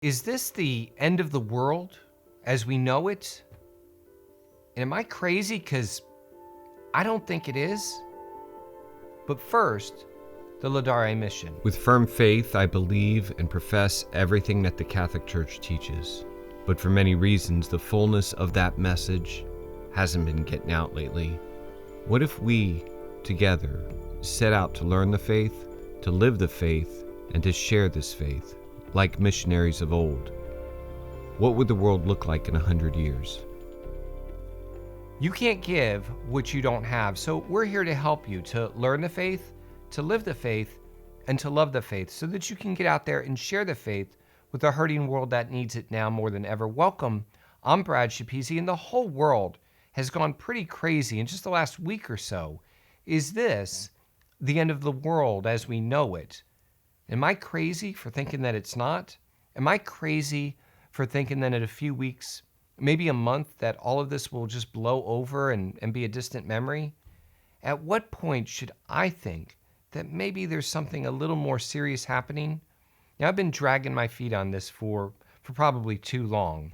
Is this the end of the world as we know it? And am I crazy? Because I don't think it is. But first, the Laudare mission. With firm faith, I believe and profess everything that the Catholic Church teaches. But for many reasons, the fullness of that message hasn't been getting out lately. What if we, together, set out to learn the faith, to live the faith, and to share this faith, like missionaries of old? What would the world look like in 100 years? You can't give what you don't have, so we're here to help you to learn the faith, to live the faith, and to love the faith so that you can get out there and share the faith with a hurting world that needs it now more than ever. Welcome. I'm Brad Shapizi, and the whole world has gone pretty crazy in just the last week or so. Is this the end of the world as we know it? Am I crazy for thinking that it's not? Am I crazy for thinking that in a few weeks, maybe a month, that all of this will just blow over and be a distant memory? At what point should I think that maybe there's something a little more serious happening? Now, I've been dragging my feet on this for probably too long.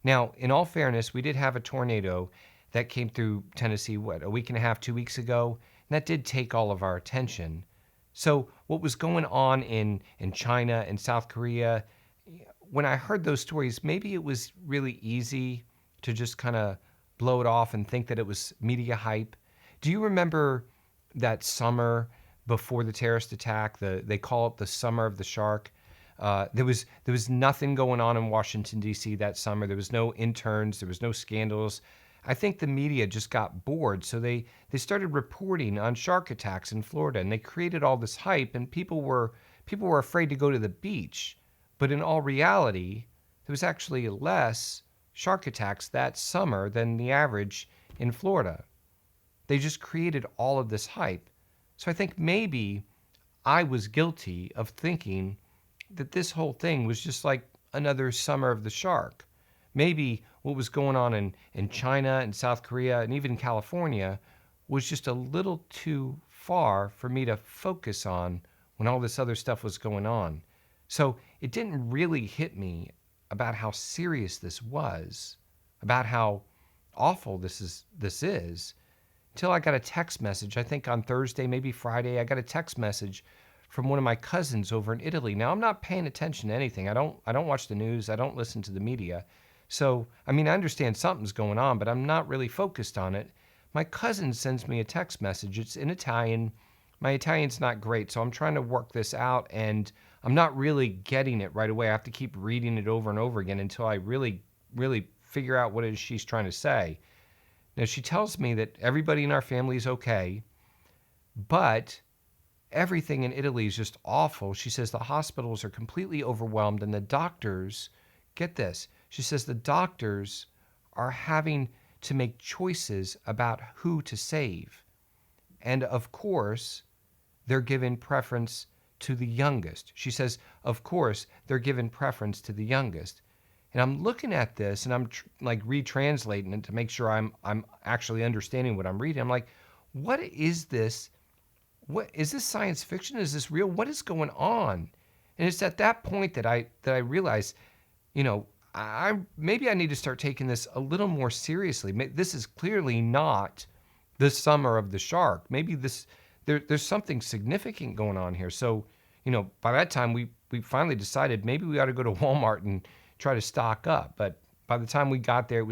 Now, in all fairness, we did have a tornado that came through Tennessee, a week and a half, 2 weeks ago, and that did take all of our attention. So what was going on in China and South Korea, when I heard those stories, maybe it was really easy to just kind of blow it off and think that it was media hype. Do you remember that summer before the terrorist attack? They call it the summer of the shark. There was nothing going on in Washington, D.C. that summer. There was no interns. There was no scandals. I think the media just got bored, so they started reporting on shark attacks in Florida, and they created all this hype, and people were afraid to go to the beach. But in all reality, there was actually less shark attacks that summer than the average in Florida. They just created all of this hype. So I think maybe I was guilty of thinking that this whole thing was just like another summer of the shark. Maybe what was going on in China and South Korea and even California was just a little too far for me to focus on when all this other stuff was going on. So it didn't really hit me about how serious this was, about how awful this is, until I got a text message. I think on Thursday, maybe Friday, I got a text message from one of my cousins over in Italy. Now, I'm not paying attention to anything. I don't watch the news. I don't listen to the media. So, I mean, I understand something's going on, but I'm not really focused on it. My cousin sends me a text message. It's in Italian. My Italian's not great, so I'm trying to work this out, and I'm not really getting it right away. I have to keep reading it over and over again until I really, really figure out what it is she's trying to say. Now, she tells me that everybody in our family is okay, but everything in Italy is just awful. She says the hospitals are completely overwhelmed, and the doctors, get this, she says the doctors are having to make choices about who to save. And of course, they're given preference to the youngest. She says, of course, they're given preference to the youngest. And I'm looking at this and I'm like retranslating it to make sure I'm actually understanding what I'm reading. I'm like, what is this? What is this, science fiction? Is this real? What is going on? And it's at that point that I realize, maybe I need to start taking this a little more seriously. This is clearly not the summer of the shark. Maybe there's something significant going on here. So, by that time we finally decided maybe we ought to go to Walmart and try to stock up. But by the time we got there, it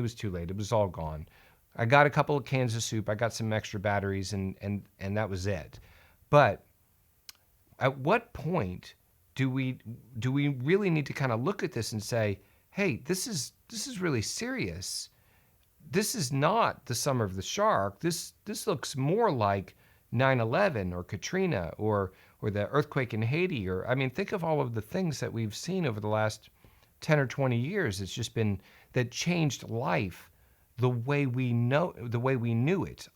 was too late. It was all gone. I got a couple of cans of soup. I got some extra batteries, and that was it. But at what point do we really need to kind of look at this and say, hey, this is really serious. This is not the summer of the shark. This looks more like 9/11 or Katrina or the earthquake in Haiti. Or, I mean, think of all of the things that we've seen over the last 10 or 20 years. It's just been that changed life the way we knew it.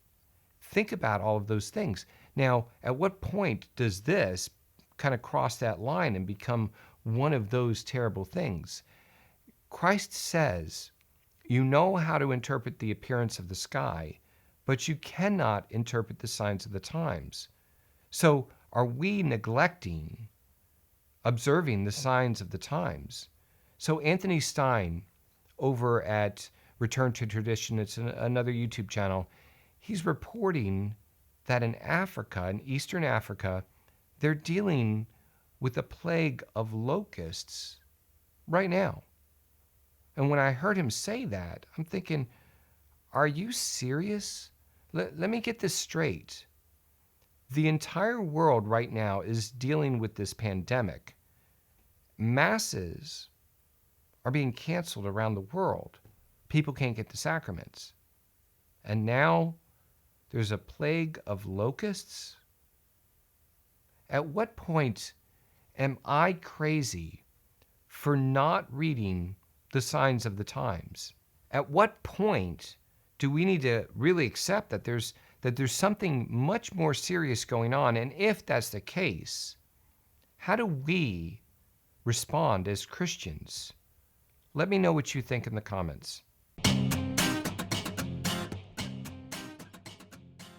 Think about all of those things. Now, at what point does this kind of cross that line and become one of those terrible things? Christ says, you know how to interpret the appearance of the sky, but you cannot interpret the signs of the times. So are we neglecting observing the signs of the times. So Anthony Stein over at Return to Tradition, it's another YouTube channel, he's reporting that in Africa, in Eastern Africa, they're dealing with a plague of locusts right now. And when I heard him say that, I'm thinking, are you serious? Let me get this straight. The entire world right now is dealing with this pandemic. Masses are being canceled around the world. People can't get the sacraments. And now there's a plague of locusts? At what point am I crazy for not reading the signs of the times? At what point do we need to really accept that there's something much more serious going on? And if that's the case, how do we respond as Christians? Let me know what you think in the comments.